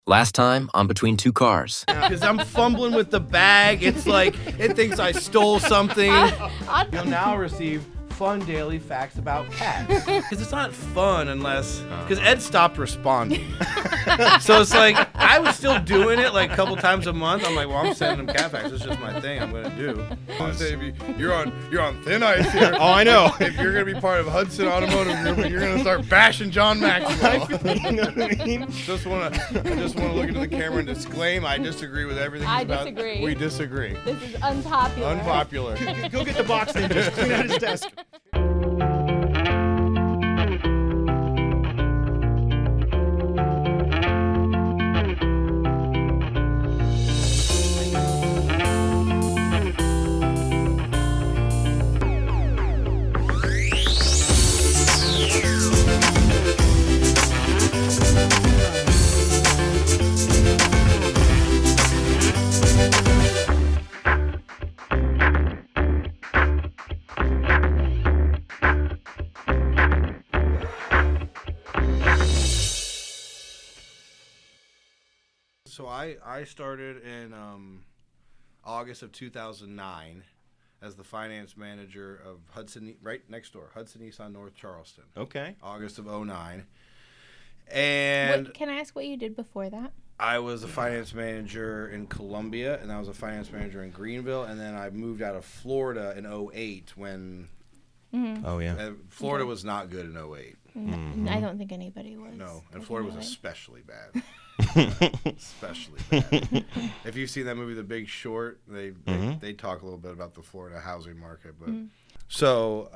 Last time on Between Two Cars. Because I'm fumbling with the bag. It's like, it thinks I stole something. You'll now receive fun daily facts about cats. Because it's not fun unless, because Ed stopped responding. So it's like, I was still doing it like a couple times a month. I'm like, well, I'm sending him cat facts. It's just my thing I'm going to do. You're on thin ice here. Oh, I know. If you're going to be part of Hudson Automotive Group and you're going to start bashing John Maxwell. You know what I mean? I just want to look into the camera and disclaim I disagree with everything. I about. disagree. We disagree. This is unpopular. Unpopular. Go get the box and just clean out his desk. So I started in August of 2009 as the finance manager of Hudson, right next door, Hudson Nissan North Charleston. Okay. August of 2009. And Can I ask what you did before that? I was a finance manager in Columbia, and I was a finance manager in Greenville, and then I moved out of Florida in 2008 when Oh, yeah. Florida was not good in 2008. I don't think anybody was. No, and looking Florida was at it. especially bad. Especially bad. If you've seen that movie, The Big Short, they talk a little bit about the Florida housing market. But so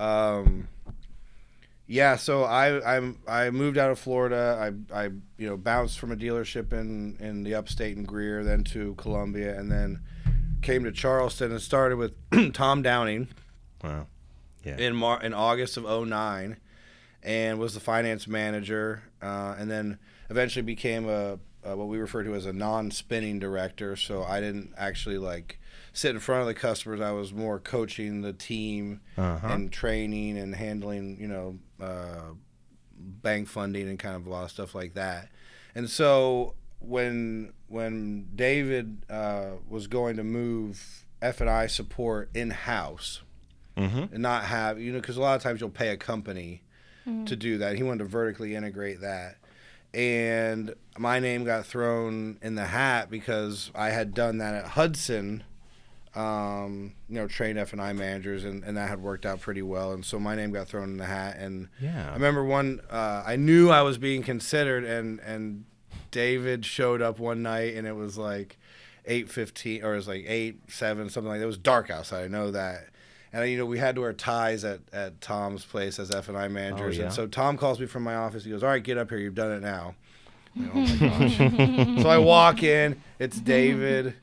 so I moved out of Florida. I bounced from a dealership in the upstate in Greer, then to Columbia, and then came to Charleston and started with Tom Downing. Wow. Yeah. In August of 2009, and was the finance manager, and then eventually became what we refer to as a non-spinning director. So I didn't actually sit in front of the customers. I was more coaching the team and training and handling, bank funding and kind of a lot of stuff like that. And so when David was going to move F&I support in-house, and not have, because a lot of times you'll pay a company to do that. He wanted to vertically integrate that. And my name got thrown in the hat because I had done that at Hudson, trained F&I managers, and that had worked out pretty well. And so my name got thrown in the hat. And I remember I knew I was being considered, and David showed up one night, and it was like 8:15, or it was like 8:07, something like that. It was dark outside, I know that. And, we had to wear ties at Tom's place as F&I managers. And so Tom calls me from my office. He goes, all right, get up here. You've done it now. I'm like, oh, my gosh. So I walk in. It's David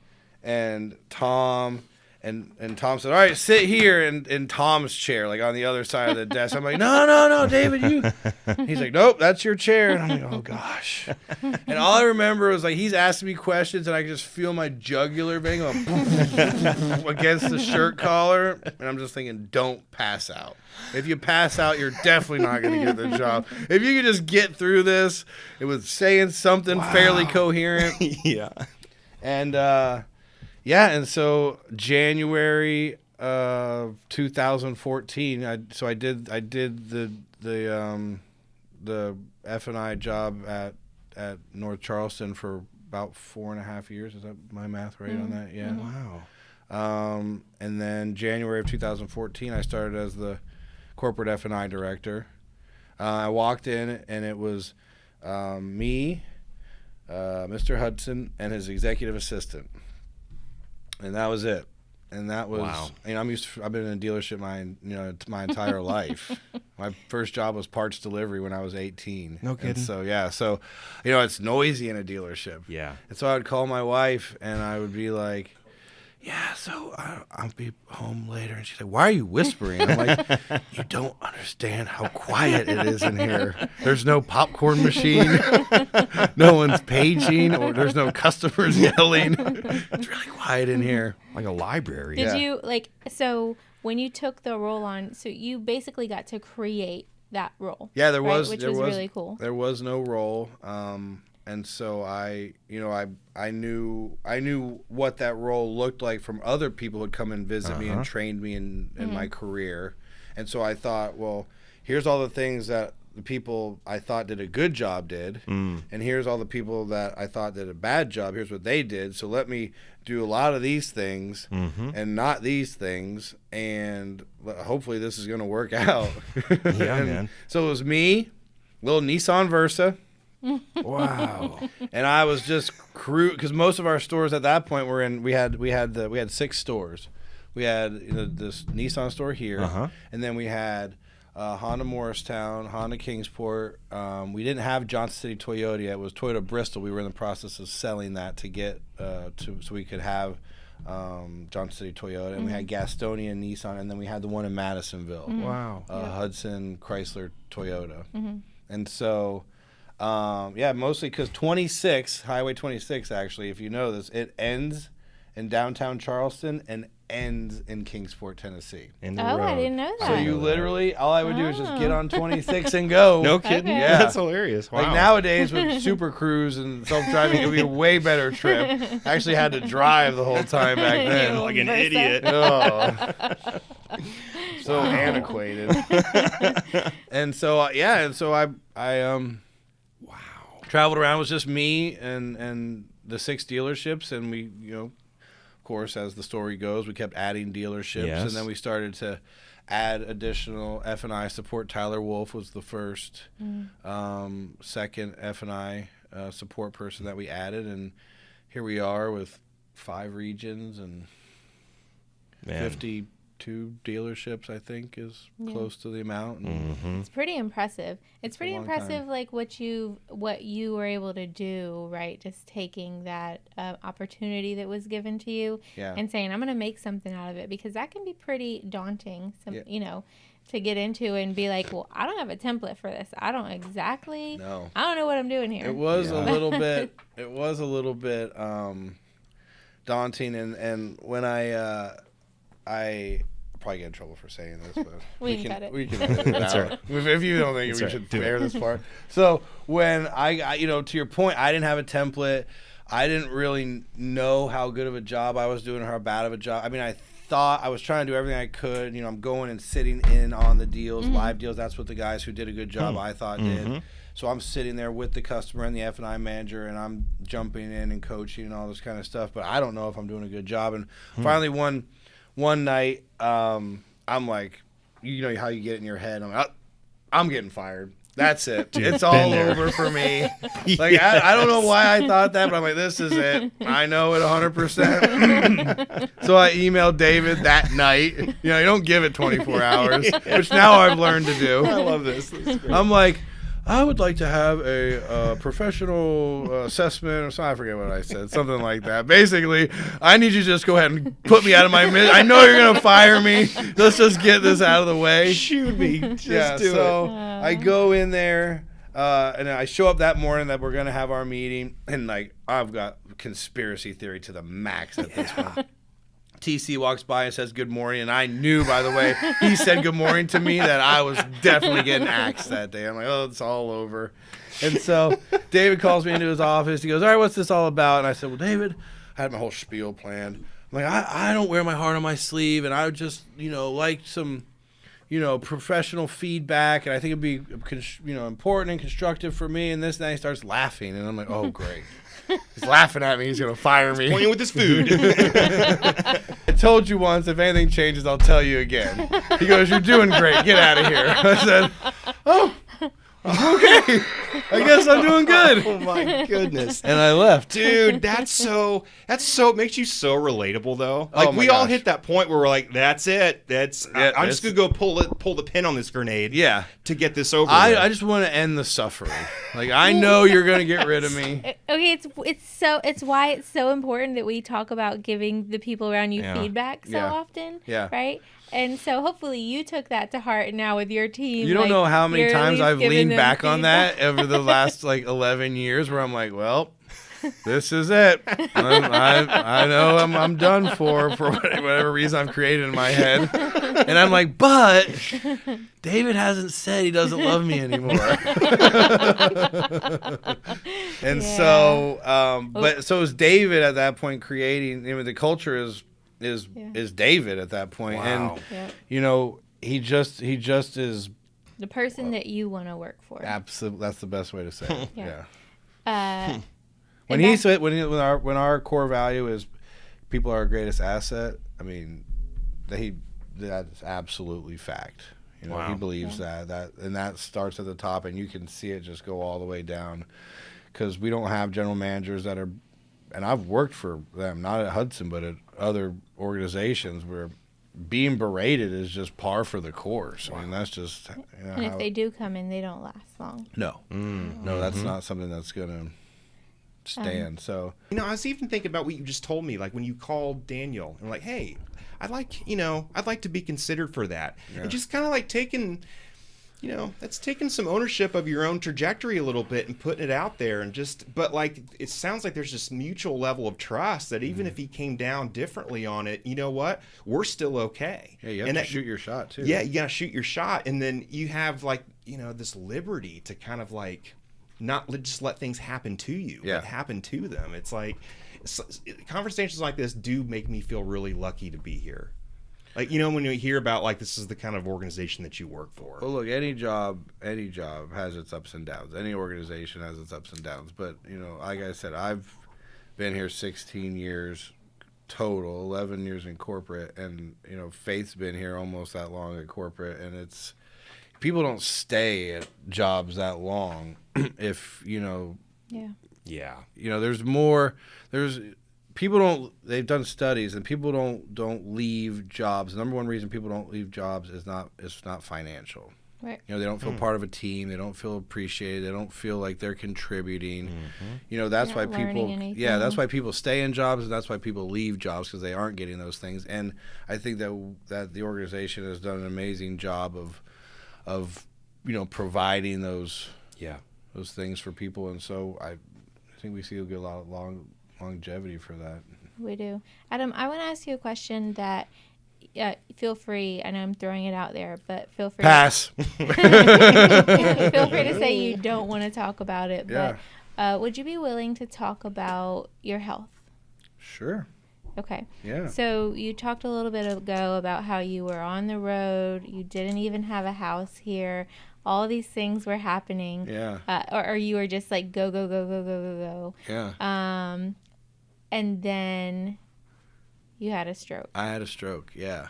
and Tom. And Tom said, all right, sit here in Tom's chair, like on the other side of the desk. I'm like, no, David, you. He's like, nope, that's your chair. And I'm like, oh, gosh. And all I remember was he's asking me questions, and I could just feel my jugular being against the shirt collar. And I'm just thinking, don't pass out. If you pass out, you're definitely not going to get the job. If you could just get through this, it was saying something fairly coherent. Yeah. And, and so January of 2014, I did the F&I job at North Charleston for about 4.5 years. Is that my math right on that? Yeah. Wow. And then January of 2014, I started as the corporate F&I director. I walked in, and it was me, Mr. Hudson, and his executive assistant. And that was it. And that was, I've been in a dealership my entire life. My first job was parts delivery when I was 18. No kidding. And so, it's noisy in a dealership. Yeah. And so I would call my wife, and I would be like, yeah, so I'll be home later. And she's like, why are you whispering? I'm like, you don't understand how quiet it is in here. There's no popcorn machine. No one's paging, or there's no customers yelling. It's really quiet in here. Like a library. Did you, so when you took the role on, so you basically got to create that role. Yeah, there right? was. Which there was was really cool. There was no role. And so I knew what that role looked like from other people who had come and visit me and trained me in my career. And so I thought, well, here's all the things that the people I thought did a good job did, and here's all the people that I thought did a bad job. Here's what they did. So let me do a lot of these things and not these things, and hopefully this is going to work out. Yeah, man. So it was me, little Nissan Versa. Wow. And I was just because most of our stores at that point were in. We had 6 stores. We had this Nissan store here, and then we had Honda Morristown, Honda Kingsport. We didn't have Johnson City Toyota yet. It was Toyota Bristol. We were in the process of selling that to get so we could have Johnson City Toyota, and we had Gastonia Nissan, and then we had the one in Madisonville. Wow. Hudson Chrysler Toyota, and so. Mostly because Highway 26, actually, if you know this, it ends in downtown Charleston and ends in Kingsport, Tennessee. I didn't know that. So you literally, all I would do is just get on 26 and go. No kidding? Okay. Yeah. That's hilarious. Wow. Like nowadays with Super Cruise and self-driving, it would be a way better trip. I actually had to drive the whole time back then. Like an idiot. Oh. So antiquated. And so, I traveled around. It was just me and the 6 dealerships, and we, of course, as the story goes, we kept adding dealerships, and then we started to add additional F&I support. Tyler Wolf was the first, second F&I support person that we added, and here we are with 5 regions and 52 dealerships, I think, is close to the amount. It's pretty impressive. It's pretty impressive, like what you were able to do, right? Just taking that opportunity that was given to you and saying, I'm going to make something out of it, because that can be pretty daunting, to get into and be like, well, I don't have a template for this. I don't know what I'm doing here. It was a little bit. It was a little bit daunting, and when I probably get in trouble for saying this, but we can cut it. We can edit it out. If you don't think we should air this part. So when I to your point, I didn't have a template. I didn't really know how good of a job I was doing or how bad of a job. I mean, I thought I was trying to do everything I could. I'm going and sitting in on the deals, live deals. That's what the guys who did a good job I thought did. So I'm sitting there with the customer and the F&I manager, and I'm jumping in and coaching and all this kind of stuff. But I don't know if I'm doing a good job. And finally one night, I'm like, you know how you get it in your head. I'm like, I'm getting fired. That's it. It's all over for me. Like, I don't know why I thought that, but I'm like, this is it. I know it 100%. So I emailed David that night. You don't give it 24 hours, which now I've learned to do. I love this. This is great. I'm like, I would like to have a professional assessment or something. I forget what I said. Something like that. Basically, I need you to just go ahead and put me out of my I know you're going to fire me. Let's just get this out of the way. Shoot me. Just do so it. I go in there, and I show up that morning that we're going to have our meeting. And, like, I've got conspiracy theory to the max at this point. TC walks by and says good morning, and I knew, by the way, he said good morning to me, that I was definitely getting axed that day. I'm like, oh, it's all over. And so David calls me into his office. He goes, all right, what's this all about? And I said, well, David, I had my whole spiel planned. I'm like, I don't wear my heart on my sleeve, and I would just, like some, professional feedback, and I think it'd be, important and constructive for me, and this and that. He starts laughing, and I'm like, oh, great. He's laughing at me. He's going to fire me. Pointing with his food. I told you once, if anything changes, I'll tell you again. He goes, you're doing great. Get out of here. I said, oh, okay. I guess I'm doing good. Oh, my goodness. And I left. Dude, that's so it makes you so relatable, though. Like, we all hit that point where we're like, that's it. I'm just going to go pull the pin on this grenade to get this over with. I just want to end the suffering. Like, I know you're going to get rid of me. Okay, it's why it's so important that we talk about giving the people around you feedback so often, right? And so hopefully you took that to heart now with your team. You don't know how many times I've leaned back on that over the last 11 years where I'm like, well, this is it. I know I'm done for whatever reason I've created in my head. And I'm like, but David hasn't said he doesn't love me anymore. And so is David at that point creating, the culture is David at that point. Wow. And, he just is the person that you want to work for. Absolutely. That's the best way to say it. Yeah. When our core value is people are our greatest asset, I mean, that's absolutely fact. Wow. He believes that and that starts at the top, and you can see it just go all the way down, because we don't have general managers that are, and I've worked for them, not at Hudson, but at other organizations where being berated is just par for the course. I mean, that's just. And if they do come in, they don't last long. No, no, that's not something that's gonna stand. So I was even thinking about what you just told me, like when you called Daniel and like, hey, I'd like to be considered for that, and just kind of like taking. That's taking some ownership of your own trajectory a little bit and putting it out there, and but like, it sounds like there's this mutual level of trust that even if he came down differently on it, you know what? We're still okay. Yeah, you have to shoot your shot too. Yeah, you got to shoot your shot, and then you have like, this liberty to kind of like not just let things happen to you, but happen to them. It's like conversations like this do make me feel really lucky to be here. Like, when you hear about, like, this is the kind of organization that you work for. Well, look, any job has its ups and downs. Any organization has its ups and downs. But, like I said, I've been here 16 years total, 11 years in corporate. And, Faith's been here almost that long at corporate. And people don't stay at jobs that long if, Yeah. They've done studies, and people don't leave jobs. The number one reason people don't leave jobs is not financial. Right. They don't feel part of a team. They don't feel appreciated. They don't feel like they're contributing. That's why people. Yeah, that's why people stay in jobs, and that's why people leave jobs, because they aren't getting those things. And I think that the organization has done an amazing job of providing those things for people. And so I think we see a good lot of longevity for that. We do. Adam, I want to ask you a question that feel free, I know I'm throwing it out there, but feel free pass. Feel free to say you don't want to talk about it, but would you be willing to talk about your health? Sure. Okay. Yeah. So you talked a little bit ago about how you were on the road, you didn't even have a house here, all these things were happening. Yeah. Or you were just like go, go, go, go, go, go, go. Yeah. And then you had a stroke. I had a stroke, yeah.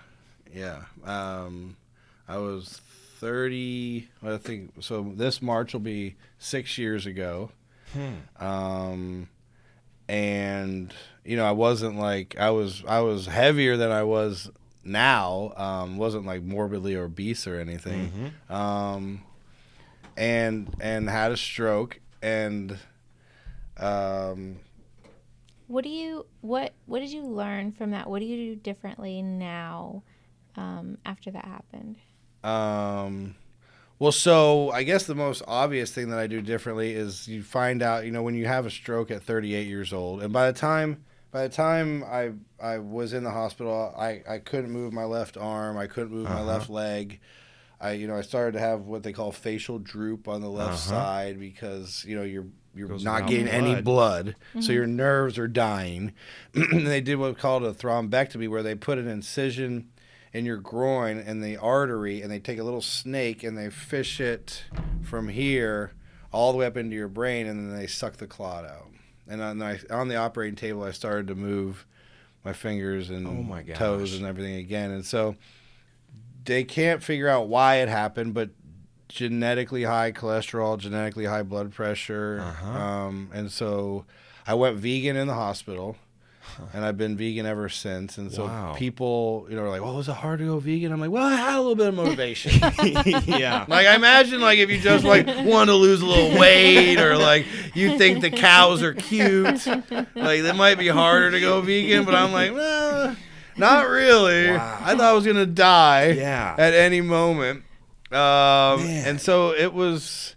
I was 30, I think, so this March will be 6 years ago. And, I wasn't like, I was heavier than I was now, wasn't like morbidly obese or anything. And had a stroke, and what did you learn from that? What do you do differently now after that happened? Well, so I guess the most obvious thing that I do differently is you find out, when you have a stroke at 38 years old, and by the time I was in the hospital, I couldn't move my left arm, I couldn't move my left leg. I started to have what they call facial droop on the left side, because you're not getting any blood, so your nerves are dying. And they did what's called a thrombectomy, where they put an incision in your groin and the artery, and they take a little snake and they fish it from here all the way up into your brain, and then they suck the clot out. And on the operating table, I started to move my fingers and toes and everything again. And so they can't figure out why it happened, but genetically high cholesterol, genetically high blood pressure. And so I went vegan in the hospital, and I've been vegan ever since. And so people, are like, well, was it hard to go vegan? I'm like, well, I had a little bit of motivation. Yeah. Like, I imagine, like, if you just, like, want to lose a little weight, or, like, you think the cows are cute, like, that might be harder to go vegan. But I'm like, well, not really. I thought I was going to die at any moment. And so it was,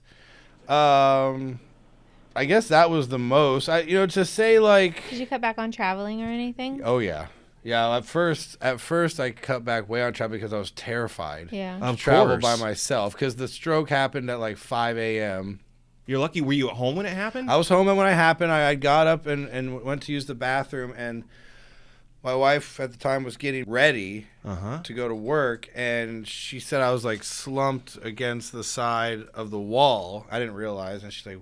I guess that was the most. To say like. Did you cut back on traveling or anything? Oh yeah. Yeah, at first I cut back way on travel because I was terrified. Yeah. To travel by myself because the stroke happened at like 5 a.m. You're lucky. Were you at home when it happened? I was home when it happened. I got up and went to use the bathroom, and my wife at the time was getting ready to go to work, and she said I was like slumped against the side of the wall. I didn't realize, and she's like,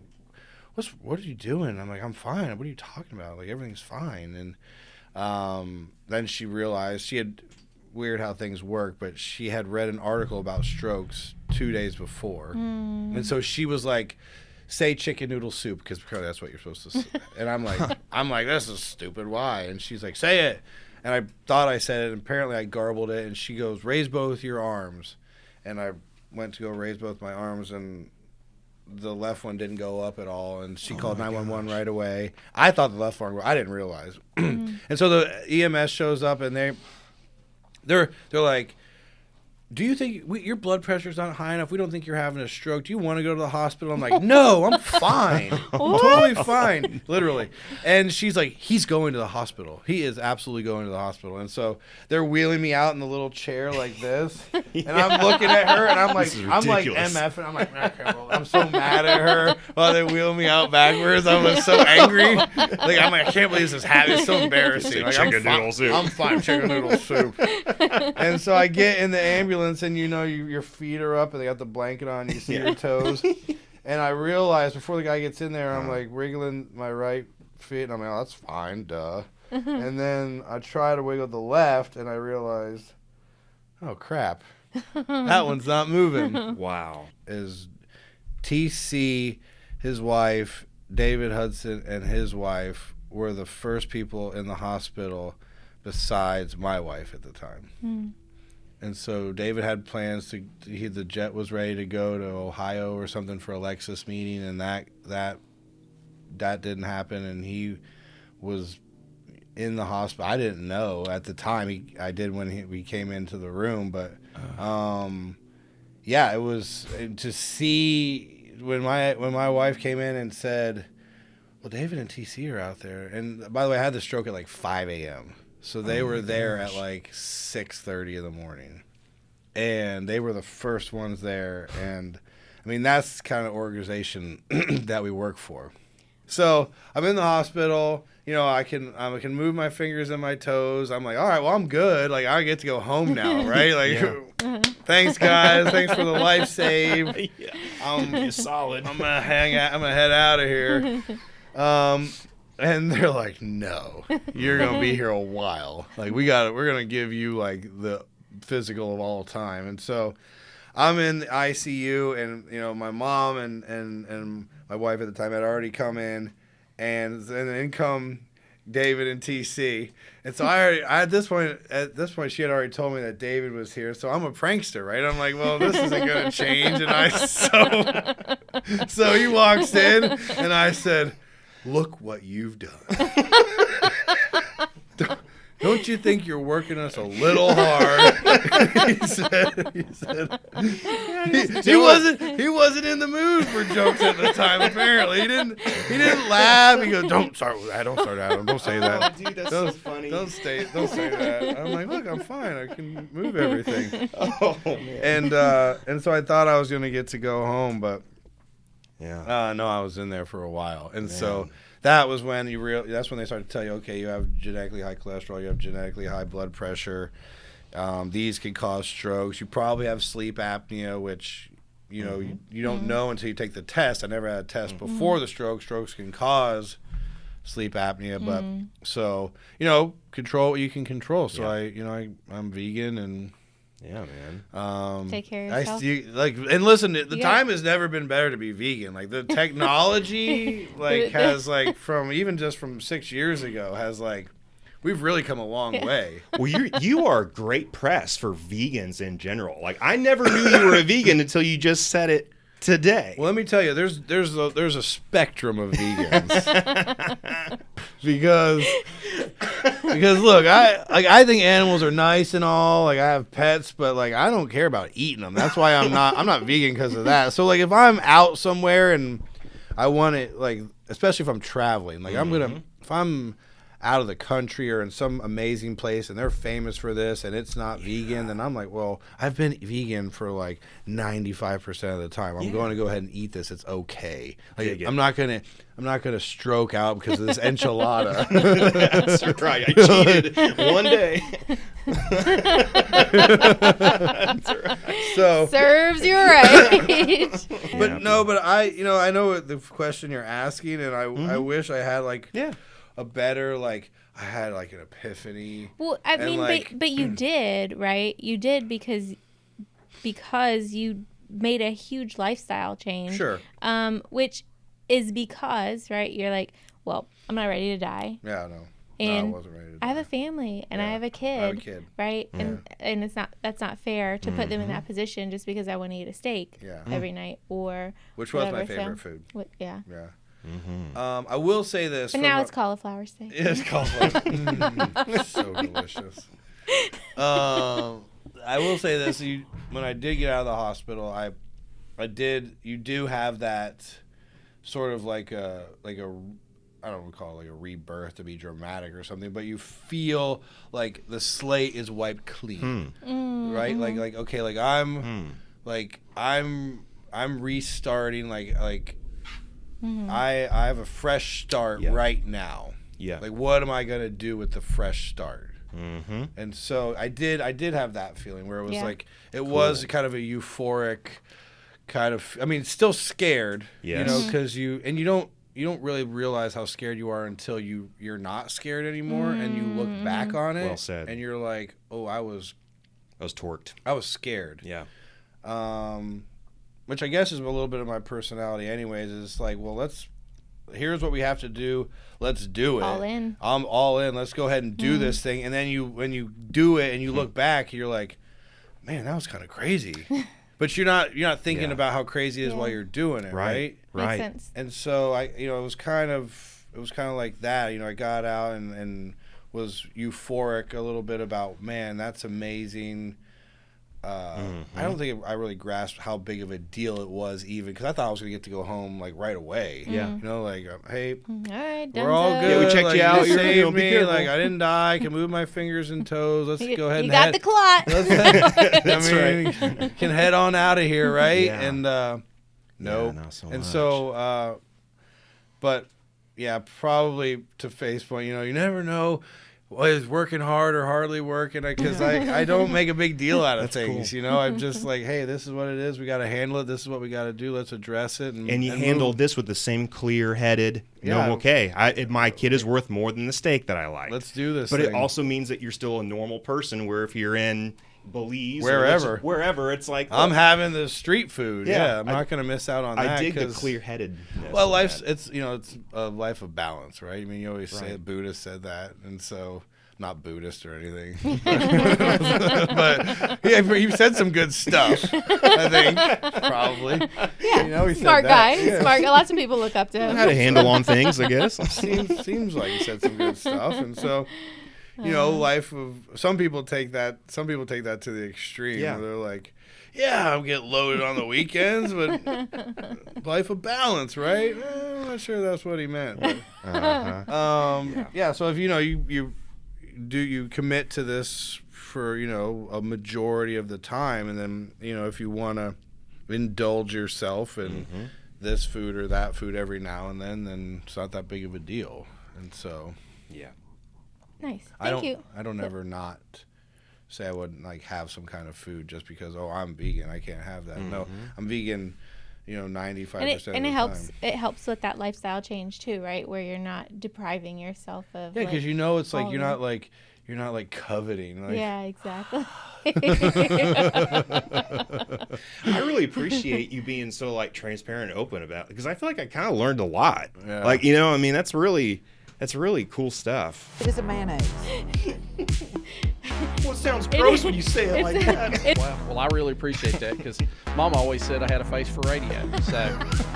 "What are you doing?" I'm like, "I'm fine. What are you talking about? Like everything's fine." And then she realized weird how things work, but she had read an article about strokes 2 days before. And so she was like, say chicken noodle soup because that's what you're supposed to say. And I'm like, this is stupid. Why? And she's like, say it. And I thought I said it, and apparently I garbled it. And she goes, raise both your arms. And I went to go raise both my arms, and the left one didn't go up at all, and she called 911 right away. I thought the left one, I didn't realize. And so the EMS shows up, and they're like, do you think your blood pressure's not high enough? We don't think you're having a stroke. Do you want to go to the hospital? I'm like, no, I'm fine. I'm totally fine, literally. And she's like, he's going to the hospital. He is absolutely going to the hospital. And so they're wheeling me out in the little chair like this. And I'm looking at her, and I'm like MF, and I'm like, okay, well, I'm so mad at her while they wheel me out backwards. I was so angry. I'm like, I can't believe this is happening. It's so embarrassing. Like, chicken noodle soup. I'm fine, chicken noodle soup. And so I get in the ambulance, and your feet are up, and they got the blanket on. You see your toes. And I realized before the guy gets in there, I'm like wriggling my right feet, and I'm like, oh, that's fine, duh. And then I try to wiggle the left, and I realized, oh crap, that one's not moving. Wow. Is TC, his wife, David Hudson, and his wife were the first people in the hospital besides my wife at the time. And so David had plans the jet was ready to go to Ohio or something for a Lexus meeting, and that didn't happen, and he was in the hospital. I didn't know at the time. I did when we came into the room, but yeah, it was to see when my wife came in and said, well, David and TC are out there. And by the way, I had the stroke at like 5 a.m. So they were there at like 6:30 in the morning, and they were the first ones there. And I mean, that's the kind of organization that we work for. So I'm in the hospital. I can move my fingers and my toes. I'm like, all right, well, I'm good. Like, I get to go home now, right? Like, thanks, guys. Thanks for the life save. You're solid. I'm gonna head out of here. And they're like, no, you're going to be here a while. Like, we're going to give you like the physical of all time. And so I'm in the ICU, and, my mom and my wife at the time had already come in, and then come David and TC. And so at this point, she had already told me that David was here. So I'm a prankster, right? I'm like, well, this isn't going to change. And so he walks in, and I said, look what you've done. Don't you think you're working us a little hard? he wasn't in the mood for jokes at the time, apparently. He didn't laugh. He goes, don't start with that. Don't start, Adam. Don't say that. Oh, dude, that's so funny. Don't say that. I'm like, look, I'm fine. I can move everything. Oh, man. And so I thought I was going to get to go home, but yeah. No, I was in there for a while. And so that was when that's when they started to tell you, okay, you have genetically high cholesterol, you have genetically high blood pressure. These can cause strokes. You probably have sleep apnea, which, you don't know until you take the test. I never had a test before the stroke. Strokes can cause sleep apnea, but so, control what you can control. So I'm vegan, and yeah, man. Take care of yourself. And listen, the time has never been better to be vegan. Like, the technology, has from 6 years ago has we've really come a long way. Well, you are great press for vegans in general. Like, I never knew you were a vegan until you just said it today. Well, let me tell you, there's a spectrum of vegans. because look, I think animals are nice and all. Like, I have pets, but I don't care about eating them. That's why I'm not vegan, because of that. So if I'm out somewhere and I want it especially if I'm traveling. Like if I'm out of the country or in some amazing place and they're famous for this and it's not vegan, then I'm like, well, I've been vegan for like 95% of the time. I'm going to go ahead and eat this. It's okay. Like I'm not gonna stroke out because of this enchilada. That's right. I cheated one day. That's right. So serves you right. But no, but I know the question you're asking, and I wish I had like a better, like, I had like an epiphany. Well, I mean, like, but you did, right? You did because you made a huge lifestyle change. Sure. Which is because, right, you're like, well, I'm not ready to die. Yeah, no. And I wasn't ready to die. I have a family and I have a kid. I have a kid. Right? Yeah. And that's not fair to put them in that position just because I want to eat a steak every night or which was my favorite food. Yeah. I will say this. But now it's cauliflower steak. Yeah, it's cauliflower. So delicious. I will say this: when I did get out of the hospital, you do have that sort of like a I don't want to call it like a rebirth to be dramatic or something, but you feel like the slate is wiped clean, right? Like okay, like I'm restarting, like. I have a fresh start right now. Yeah. Like, what am I gonna do with the fresh start? And so I did have that feeling where it was like it was kind of a euphoric kind of. I mean, still scared, you know, because you don't really realize how scared you are until you're not scared anymore, and you look back on it. Well said. And you're like, oh, I was torqued. I was scared. Yeah. Which I guess is a little bit of my personality anyways, is like, well, here's what we have to do. Let's do it. All in. I'm all in. Let's go ahead and do this thing. And then when you do it and you look back, you're like, man, that was kind of crazy. But you're not thinking about how crazy it is while you're doing it, right? Makes sense. And so it was kind of like that. You know, I got out and was euphoric a little bit about, man, that's amazing. I don't think I really grasped how big of a deal it was, even because I thought I was gonna get to go home like right away. Yeah, you know, like hey, all right, we're all good. Yeah, we checked you out. You saved me. Like I didn't die. I can move my fingers and toes. Let's go ahead. You got the clot. That's right. Can head on out of here, right? Yeah. And no, not so and much. so, but yeah, probably to face point. You know, you never know. Well, is working hard or hardly working, because I don't make a big deal out of things. Cool. You know, I'm just like, hey, this is what it is. We got to handle it. This is what we got to do. Let's address it. And you handled this with the same clear-headed, okay, my kid is worth more than the steak that I like. Let's do this. But it also means that you're still a normal person, where if you're in Belize wherever, it's like, I'm having the street food. Yeah, I'm not going to miss out on that. I dig the clear-headed. Well, it's a life of balance, right? I mean, you always say Buddha said that, and so not Buddhist or anything, but he said some good stuff. I think probably. Yeah, you know, he smart said guy. That. Yeah. Smart. Lots of people look up to him. Had a handle on things, I guess. Seems like he said some good stuff, and so. You know, life of some people take that to the extreme. Yeah. Where they're like, yeah, I'm getting loaded on the weekends, but life of balance, right? I'm not sure that's what he meant. But, so if you commit to this for a majority of the time, and then if you want to indulge yourself in this food or that food every now and then it's not that big of a deal. And so nice. Thank you. I don't ever not say I wouldn't have some kind of food just because I'm vegan. I can't have that. No, I'm vegan. 95% of the time. It helps with that lifestyle change too, right? Where you're not depriving yourself of. Yeah, because it's like you're not like coveting. Like, yeah, exactly. I really appreciate you being so transparent and open about it, because I feel like I kind of learned a lot. Yeah. I mean, that's really cool stuff. It is a mayonnaise. Well, it sounds gross when you say it like that. Well, I really appreciate that, because Mom always said I had a face for radio. So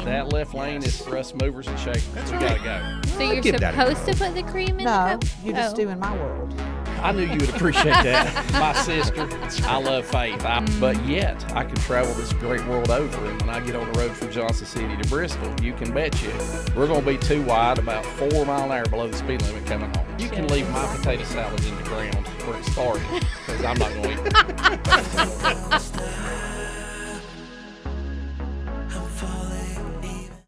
that left lane is for us movers and shakers. We gotta go. So you're supposed to put the cream in the No, cup? you just do in my world. I knew you would appreciate that. My sister, I love Faith. But yet, I could travel this great world over. And when I get on the road from Johnson City to Bristol, you can bet you we're going to be too wide, about 4 mile an hour below the speed limit coming home. You can leave my potato salad in the ground where it started, because I'm not going to eat it.